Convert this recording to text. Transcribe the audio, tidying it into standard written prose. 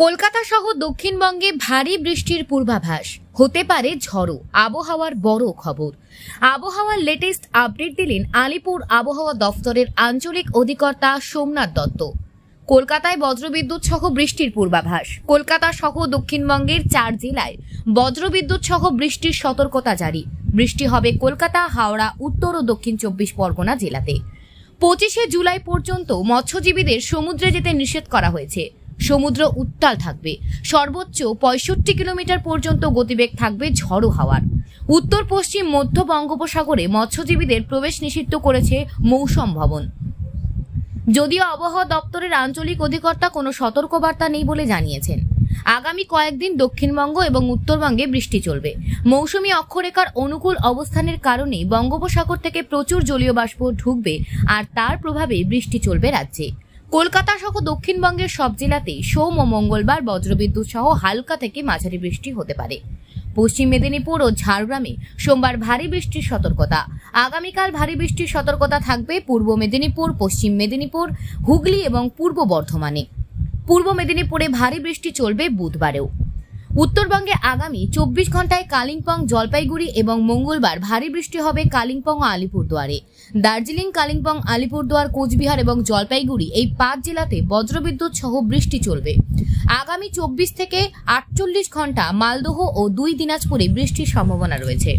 কলকাতা সহ দক্ষিণবঙ্গে ভারী বৃষ্টির পূর্বাভাস, হতে পারে ঝড়ো। আবহাওয়ার বড় খবর। আবহাওয়ার লেটেস্ট আপডেট দিলেন আলিপুর আবহাওয়া দফতরের আঞ্চলিক অধিকর্তা সোমনাথ দত্ত। কলকাতায় বজ্রবিদ্যুৎ সহ বৃষ্টির পূর্বাভাস। কলকাতা সহ দক্ষিণবঙ্গের 4 জেলায় বজ্রবিদ্যুৎ সহ বৃষ্টির সতর্কতা জারি। বৃষ্টি হবে কলকাতা, হাওড়া, উত্তর ও দক্ষিণ 24 পরগনা জেলাতে। 25শে জুলাই পর্যন্ত মৎস্যজীবীদের সমুদ্রে যেতে নিষেধ করা হয়েছে। সমুদ্র উত্তাল থাকবে। সর্বোচ্চ 65 কিলোমিটার পর্যন্ত গতিবেগ থাকবে ঝড়ো হাওয়ার। উত্তর পশ্চিম মধ্য বঙ্গোপসাগরে মৎস্যজীবীদের প্রবেশ নিষিদ্ধ করেছে মৌসুম ভবন। যদিও আবহাওয়া দপ্তরের আঞ্চলিক অধিকর্তা কোনো সতর্কবার্তা নেই বলে জানিয়েছেন। আগামী কয়েকদিন দক্ষিণবঙ্গ এবং উত্তরবঙ্গে বৃষ্টি চলবে। মৌসুমী অক্ষরেখার অনুকূল অবস্থানের কারণে বঙ্গোপসাগর থেকে প্রচুর জলীয় বাষ্প ঢুকবে আর তার প্রভাবে বৃষ্টি চলবে রাজ্যে। কলকাতা সহ দক্ষিণবঙ্গের সব জেলাতেই সোম ও মঙ্গলবার বজ্রবিদ্যুৎ সহ হালকা থেকে মাঝারি বৃষ্টি হতে পারে। পশ্চিম মেদিনীপুর ও ঝাড়গ্রামে সোমবার ভারী বৃষ্টির সতর্কতা। আগামীকাল ভারী বৃষ্টির সতর্কতা থাকবে পূর্ব মেদিনীপুর, পশ্চিম মেদিনীপুর, হুগলি এবং পূর্ব বর্ধমানে। পূর্ব মেদিনীপুরে ভারী বৃষ্টি চলবে বুধবারেও। উত্তরবঙ্গে আগামী 24 ঘন্টায় কালিম্পং, জলপাইগুড়ি এবং মঙ্গলবার ভারী বৃষ্টি হবে কালিম্পং ও আলিপুরদুয়ারে। দার্জিলিং, কালিম্পং, আলিপুরদুয়ার, কোচবিহার এবং জলপাইগুড়ি এই 5 জেলাতে বজ্রবিদ্যুৎ সহ বৃষ্টি চলবে। আগামী 24 থেকে 48 ঘন্টা মালদহ ও 2 দিনাজপুরে বৃষ্টির সম্ভাবনা রয়েছে।